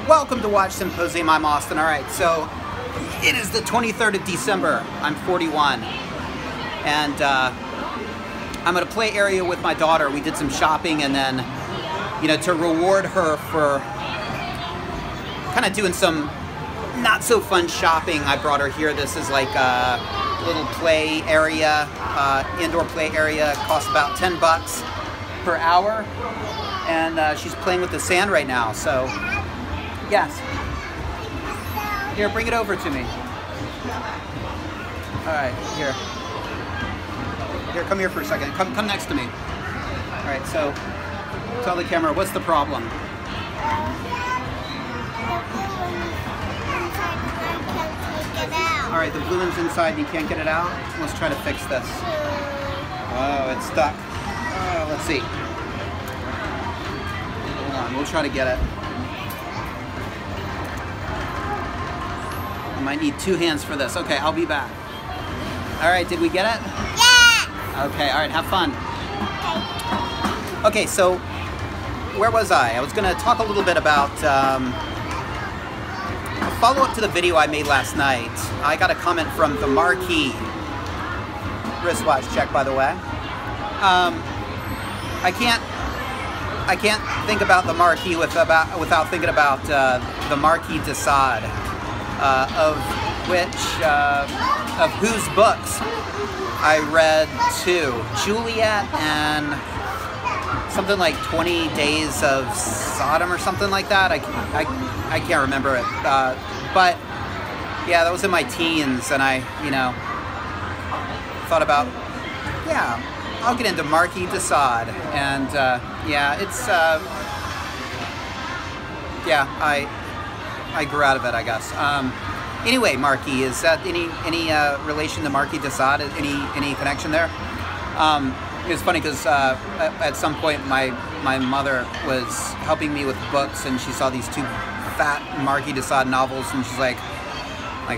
Welcome to Watch Symposium. I'm Austin. Alright, so it is the 23rd of December. I'm 41. And I'm at a play area with my daughter. We did some shopping, and then, you know, to reward her for kind of doing some not so fun shopping, I brought her here. This is like a little play area, indoor play area. It costs about 10 bucks per hour. And she's playing with the sand right now, so yes. Here, bring it over to me. All right, here. Here, come here for a second. Come next to me. All right, so tell the camera, what's the problem? All right, the blue one's inside and you can't get it out? Let's try to fix this. Oh, it's stuck. Oh, let's see. Hold on, we'll try to get it. I might need two hands for this. Okay, I'll be back. All right, did we get it? Yeah! Okay, all right, have fun. Okay, so where was I? I was gonna talk a little bit about a follow-up to the video I made last night. I got a comment from the Marquis. Wristwatch check, by the way. I can't think about the Marquis without thinking about the Marquis de Sade, of whose books I read two, Juliet and something like 20 Days of Sodom or something like that. I can't remember it, but yeah, that was in my teens, and I, you know, thought about, yeah, I'll get into Marquis de Sade, and yeah, it's yeah, I grew out of it, I guess. Anyway, Marquis, is that any relation to Marquis de Sade? Any connection there? It's funny because at some point my mother was helping me with books, and she saw these two fat Marquis de Sade novels, and she's like,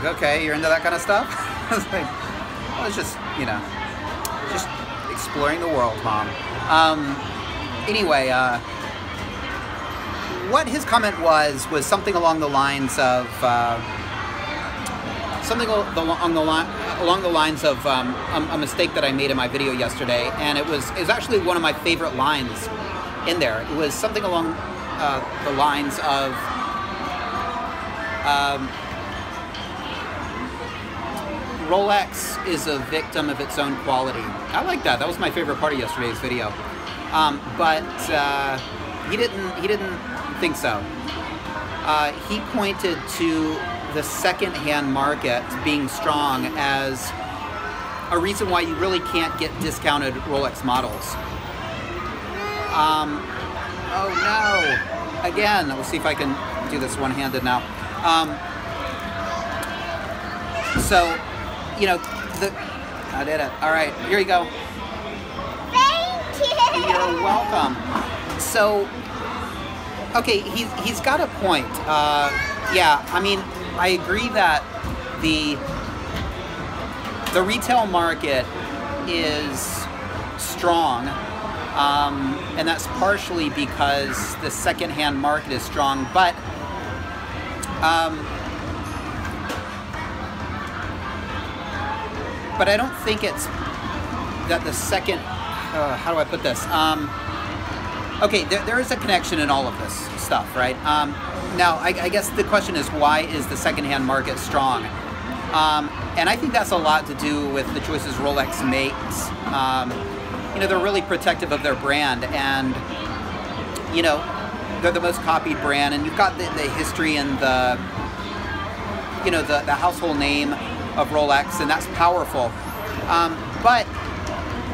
okay, you're into that kind of stuff? I was like, well, it's just, you know, just exploring the world, Mom. Anyway, what his comment was something along the lines of a mistake that I made in my video yesterday, and it was actually one of my favorite lines in there. It was something along the lines of Rolex is a victim of its own quality. I like that. That was my favorite part of yesterday's video. But he didn't think so. He pointed to the second-hand market being strong as a reason why you really can't get discounted Rolex models. Oh no! Again, we'll see if I can do this one-handed now. So, you know, I did it. All right, here you go. Thank you. You're welcome. So, okay, he's got a point. Yeah, I mean, I agree that the retail market is strong, and that's partially because the second-hand market is strong, but I don't think it's that the second, how do I put this? Okay, there is a connection in all of this stuff, right? Now, I guess the question is, why is the secondhand market strong? And I think that's a lot to do with the choices Rolex makes. You know, they're really protective of their brand, and, you know, they're the most copied brand, and you've got the history and the, you know, the household name of Rolex, and that's powerful. But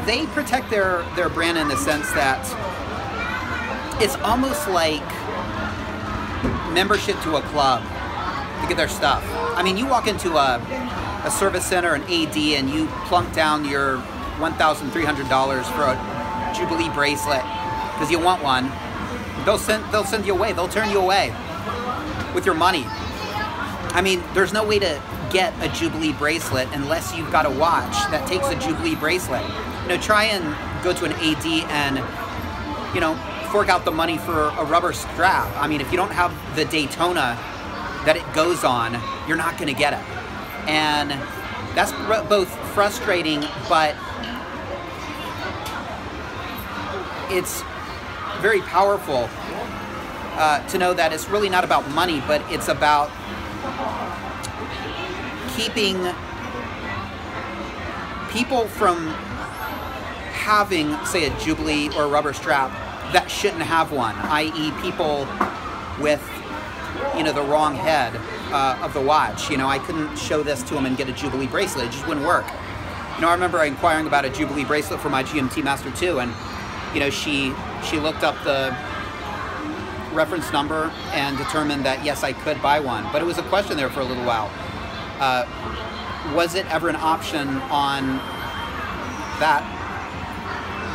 they protect their brand in the sense that it's almost like membership to a club to get their stuff. I mean, you walk into a service center, an AD, and you plunk down your $1,300 for a Jubilee bracelet because you want one. They'll send you away. They'll turn you away with your money. I mean, there's no way to get a Jubilee bracelet unless you've got a watch that takes a Jubilee bracelet. You know, try and go to an AD and, you know, fork out the money for a rubber strap. I mean, if you don't have the Daytona that it goes on, you're not going to get it. And that's both frustrating, but it's very powerful to know that it's really not about money, but it's about keeping people from having, say, a Jubilee or a rubber strap that shouldn't have one, i.e. people with, you know, the wrong head of the watch. You know, I couldn't show this to them and get a Jubilee bracelet. It just wouldn't work. You know, I remember inquiring about a Jubilee bracelet for my GMT Master 2, and, you know, she looked up the reference number and determined that, yes, I could buy one. But it was a question there for a little while. Was it ever an option on that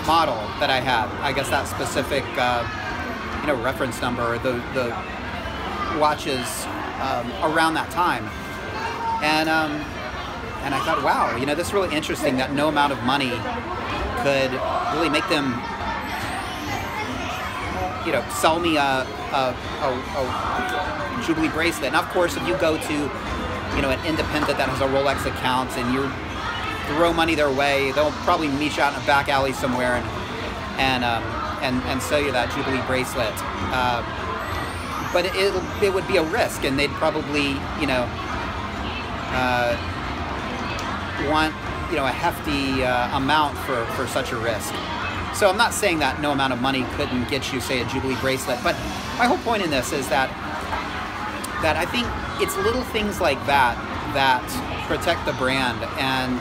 model that I had? I guess that specific, you know, reference number, or the watches around that time. And I thought, wow, you know, this is really interesting that no amount of money could really make them, you know, sell me a Jubilee bracelet. And of course, if you go to, you know, an independent that has a Rolex account and you throw money their way, they'll probably meet you out in a back alley somewhere and sell you that Jubilee bracelet. But it would be a risk, and they'd probably, you know, want, you know, a hefty amount for such a risk. So I'm not saying that no amount of money couldn't get you, say, a Jubilee bracelet, but my whole point in this is that I think it's little things like that that protect the brand. And,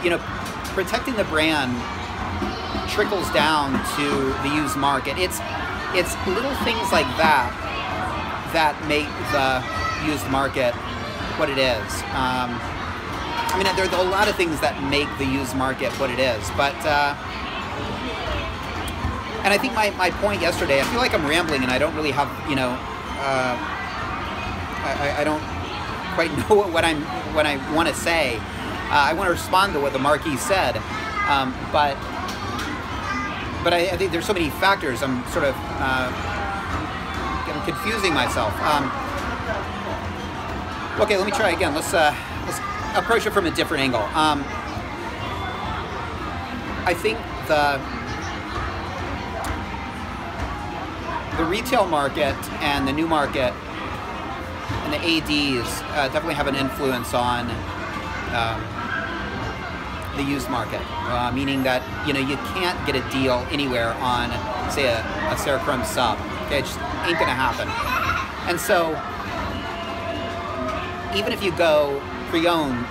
you know, protecting the brand trickles down to the used market. It's little things like that that make the used market what it is. I mean, there are a lot of things that make the used market what it is, but and I think my point yesterday, I feel like I'm rambling and I don't really have, you know, I don't quite know what I want to say. I want to respond to what the Marquis said, but I think there's so many factors. I'm sort of I'm confusing myself. Okay, let me try again. Let's approach it from a different angle. I think the retail market and the new market and the ADs definitely have an influence on the used market, meaning that, you know, you can't get a deal anywhere on, say, a Serichrome sub. Okay, it just ain't gonna happen. And so, even if you go pre-owned,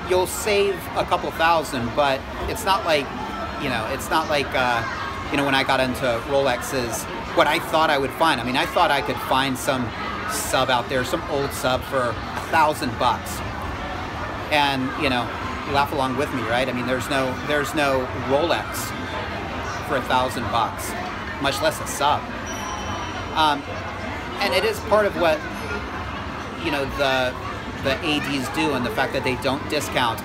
you'll save a couple thousand, but it's not like, you know, you know, when I got into Rolexes, what I thought I would find. I mean, I thought I could find some sub out there, some old sub for $1,000, and, you know, laugh along with me, right? I mean, there's no Rolex for $1,000, much less a sub. And it is part of what, you know, the ADs do, and the fact that they don't discount.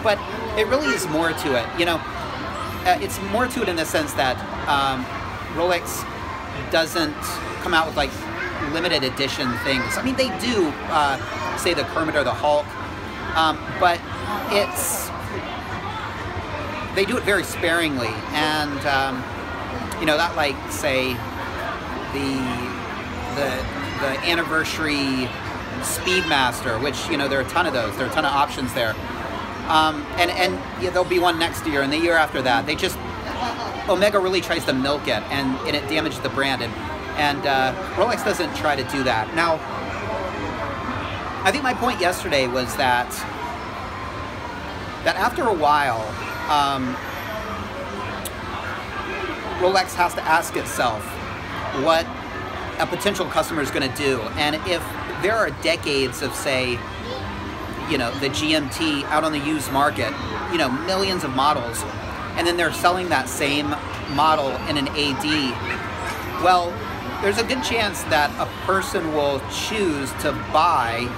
But it really is more to it. You know, it's more to it in the sense that Rolex doesn't come out with like limited edition things. I mean, they do, say the Kermit or the Hulk, but they do it very sparingly, and you know, that, like, say the anniversary Speedmaster, which, you know, there are a ton of those. There are a ton of options there, and yeah, there'll be one next year and the year after that. They just, Omega really tries to milk it, and it damages the brand, and Rolex doesn't try to do that. Now, I think my point yesterday was that after a while, Rolex has to ask itself what a potential customer is going to do. And if there are decades of, say, you know, the GMT out on the used market, you know, millions of models, and then they're selling that same model in an AD, well, there's a good chance that a person will choose to buy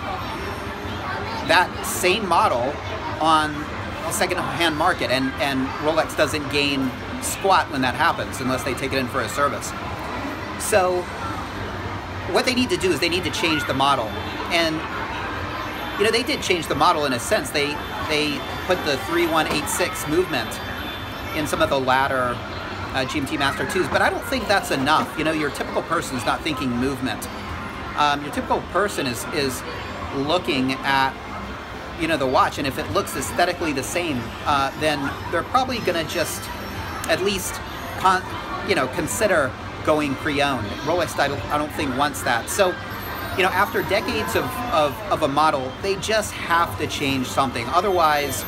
that same model on the second-hand market, and Rolex doesn't gain squat when that happens unless they take it in for a service. So what they need to do is they need to change the model. And you know, they did change the model in a sense. They put the 3186 movement in some of the latter GMT Master 2s, but I don't think that's enough. You know, your typical person is not thinking movement. Your typical person is looking at, you know, the watch, and if it looks aesthetically the same, then they're probably going to just at least, consider going pre-owned. Rolex, I don't think wants that. So, you know, after decades of a model, they just have to change something. Otherwise,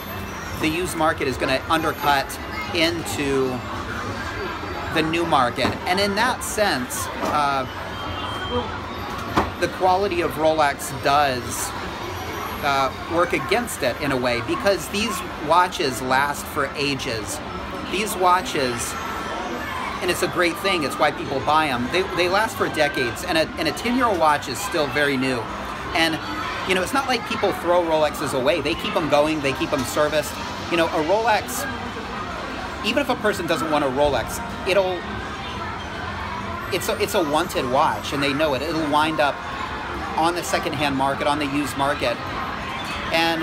the used market is going to undercut into the new market. And in that sense, the quality of Rolex does work against it in a way, because these watches last for ages. These watches, and it's a great thing, it's why people buy them, they last for decades, and a 10-year-old watch is still very new. And, you know, it's not like people throw Rolexes away. They keep them going, they keep them serviced. You know, a Rolex, even if a person doesn't want a Rolex, it's a wanted watch, and they know it. It'll wind up on the secondhand market, on the used market. And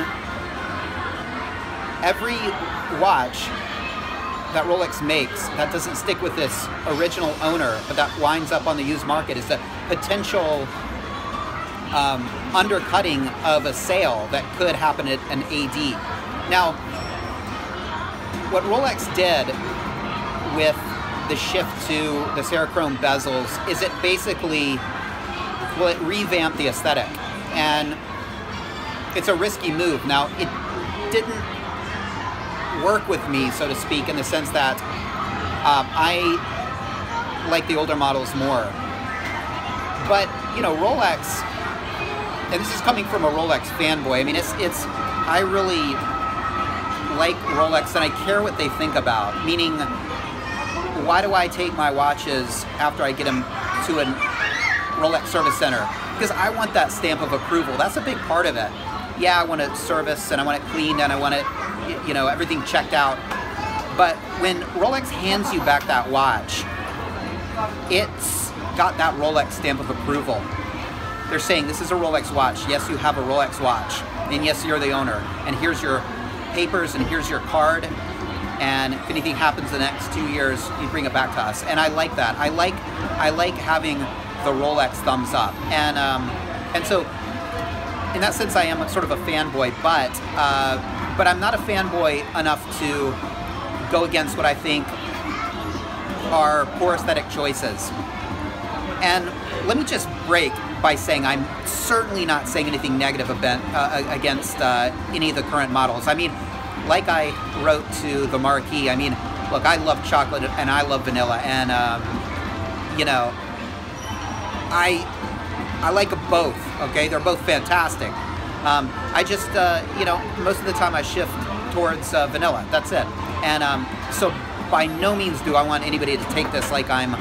every watch that Rolex makes that doesn't stick with this original owner, but that winds up on the used market, is a potential undercutting of a sale that could happen at an AD. Now, what Rolex did with the shift to the Cerachrome bezels is it basically, well, it revamped the aesthetic. And it's a risky move. Now, it didn't work with me, so to speak, in the sense that I like the older models more. But, you know, Rolex, and this is coming from a Rolex fanboy, I mean, I really like Rolex, and I care what they think about. Meaning, why do I take my watches after I get them to a Rolex service center? Because I want that stamp of approval. That's a big part of it. Yeah, I want it serviced, and I want it cleaned, and I want it, you know, everything checked out. But when Rolex hands you back that watch, it's got that Rolex stamp of approval. They're saying, this is a Rolex watch. Yes, you have a Rolex watch. And yes, you're the owner. And here's your papers, and here's your card. And if anything happens the next 2 years, you bring it back to us. And I like that. I like having the Rolex thumbs up. And so, in that sense, I am sort of a fanboy, but I'm not a fanboy enough to go against what I think are poor aesthetic choices. And let me just break by saying I'm certainly not saying anything negative against any of the current models. I mean, like I wrote to the Marquis, I mean, look, I love chocolate and I love vanilla, and you know, I like both, okay? They're both fantastic. I just, you know, most of the time I shift towards vanilla, that's it. And so by no means do I want anybody to take this like I'm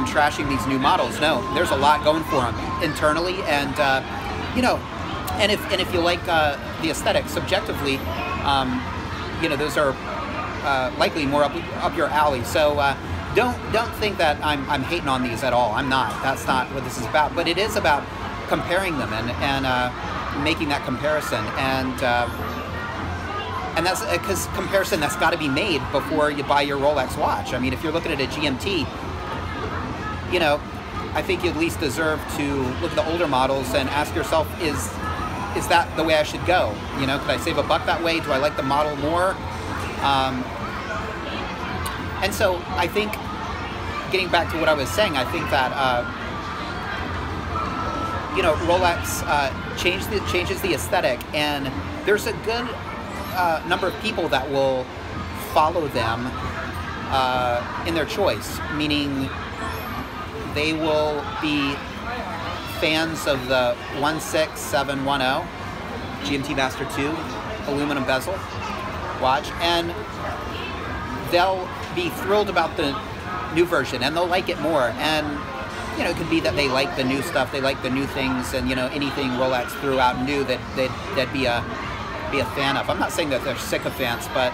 trashing these new models. No, there's a lot going for them internally, and you know, and if you like the aesthetic subjectively, you know, those are likely more up your alley. So don't think that I'm hating on these at all. I'm not. That's not what this is about. But it is about comparing them and making that comparison, and that's because comparison that's got to be made before you buy your Rolex watch. I mean, if you're looking at a GMT, you know, I think you at least deserve to look at the older models and ask yourself, is that the way I should go? You know, could I save $1 that way? Do I like the model more? And so I think, getting back to what I was saying, I think that you know, Rolex changes the aesthetic, and there's a good number of people that will follow them in their choice, meaning they will be fans of the 16710 GMT Master 2 aluminum bezel watch, and they'll be thrilled about the new version, and they'll like it more. And you know, it could be that they like the new stuff, they like the new things, and you know, anything Rolex threw out new that they'd be a fan of. I'm not saying that they're sycophants, but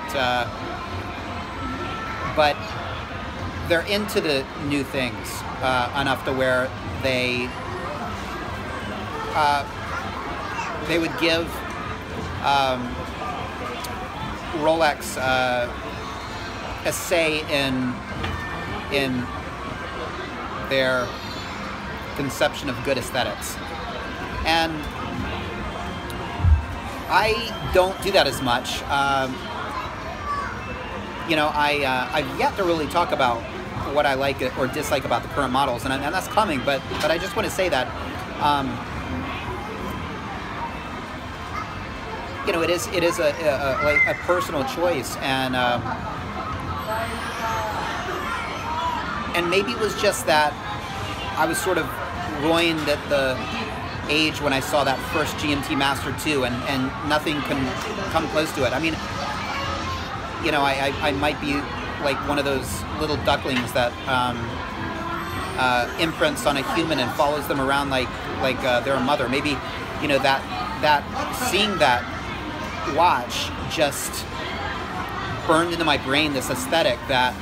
but they're into the new things enough to where they would give Rolex a say in their conception of good aesthetics. And I don't do that as much. You know, I've yet to really talk about what I like or dislike about the current models, and that's coming. But I just want to say that you know, it is a personal choice, and maybe it was just that I was sort of ruined at the age when I saw that first GMT Master 2, and nothing can come close to it. I mean, you know, I might be like one of those little ducklings that imprints on a human and follows them around like they're a mother. Maybe, you know, that seeing that watch just burned into my brain this aesthetic that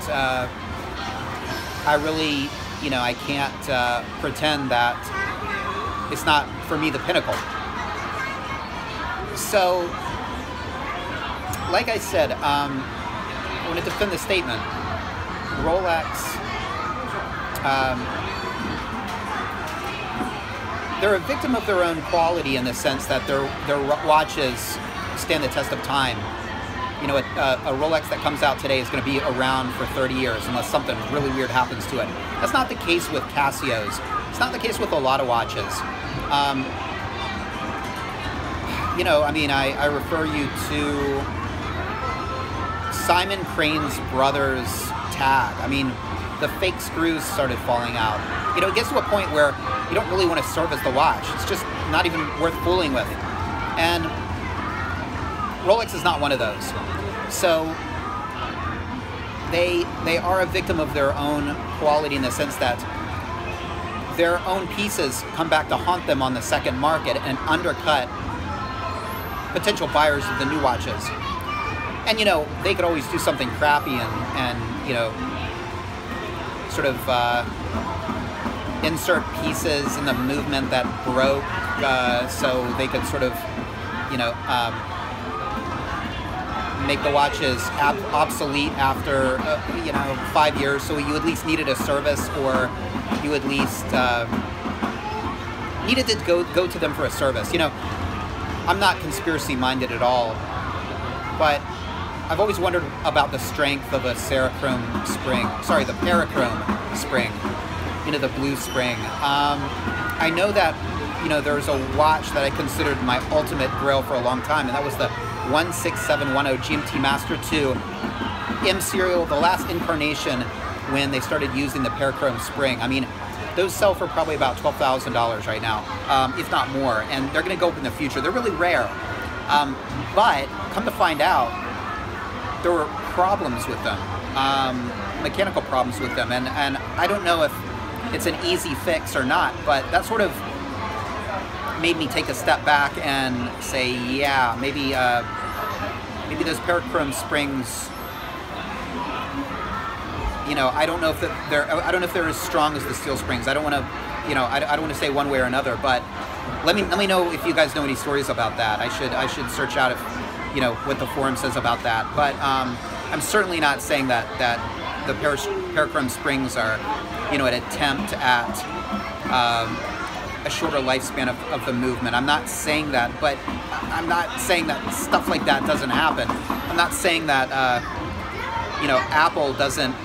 I really, you know, I can't pretend that it's not, for me, the pinnacle. So, like I said, I want to defend the statement. Rolex, they're a victim of their own quality in the sense that their watches stand the test of time. You know, a Rolex that comes out today is going to be around for 30 years unless something really weird happens to it. That's not the case with Casios. It's not the case with a lot of watches. You know, I mean, I refer you to Simon Crane's brother's tag. I mean, the fake screws started falling out. You know, it gets to a point where you don't really want to service the watch. It's just not even worth fooling with. And Rolex is not one of those. So they are a victim of their own quality in the sense that their own pieces come back to haunt them on the second market and undercut potential buyers of the new watches. And, you know, they could always do something crappy and you know, sort of insert pieces in the movement that broke so they could sort of, you know, make the watches obsolete after, you know, 5 years. So you at least needed a service, or you at least needed to go to them for a service. You know, I'm not conspiracy minded at all, but I've always wondered about the strength of a Parachrome spring, you know, the blue spring. I know that, you know, there's a watch that I considered my ultimate grail for a long time, and that was the 16710 GMT Master 2 M serial, the last incarnation when they started using the Parachrome spring. I mean, those sell for probably about $12,000 right now, if not more, and they're going to go up in the future. They're really rare, but come to find out, there were problems with them, mechanical problems with them, and I don't know if it's an easy fix or not, but that sort of made me take a step back and say, yeah, maybe those Parachrome springs, you know, I don't know if they're as strong as the steel springs. I don't want to, you know, I don't want to say one way or another, but let me know if you guys know any stories about that. I should search out if, you know, what the forum says about that. But I'm certainly not saying that the Parachrome springs are, you know, an attempt at a shorter lifespan of the movement. I'm not saying that, but I'm not saying that stuff like that doesn't happen. I'm not saying that, you know, Apple doesn't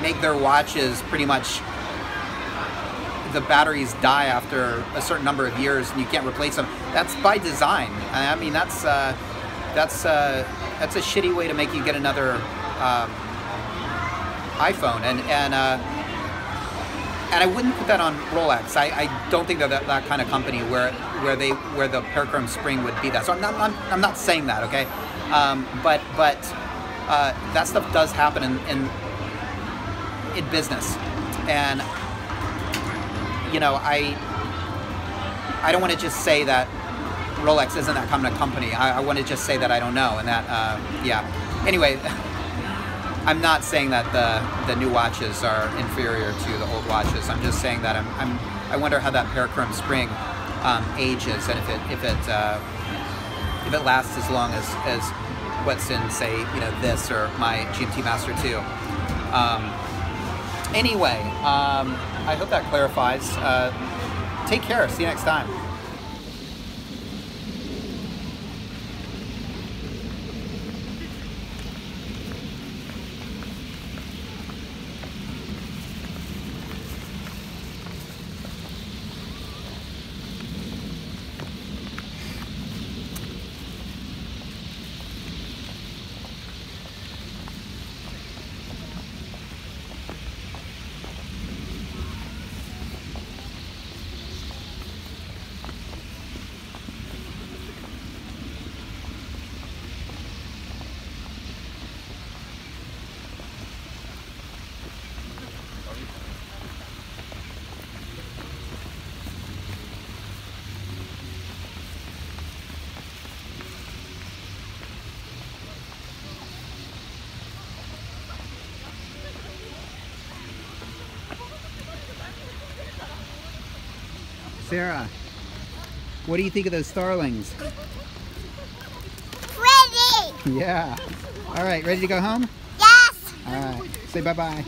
make their watches pretty much, the batteries die after a certain number of years and you can't replace them. That's by design. I mean, that's a shitty way to make you get another iPhone, and I wouldn't put that on Rolex. I don't think they're that kind of company where the Parachrome spring would be that. So I'm not saying that, okay? But that stuff does happen in business, and you know, I don't want to just say that Rolex isn't that kind of company. I want to just say that I don't know, and that yeah. Anyway, I'm not saying that the new watches are inferior to the old watches. I'm just saying that I wonder how that parachrome spring ages, and if it lasts as long as what's in, say, you know, this or my GMT Master 2. Anyway, I hope that clarifies. Take care. See you next time. Sarah, what do you think of those starlings? Ready! Yeah. All right, ready to go home? Yes! All right, say bye-bye.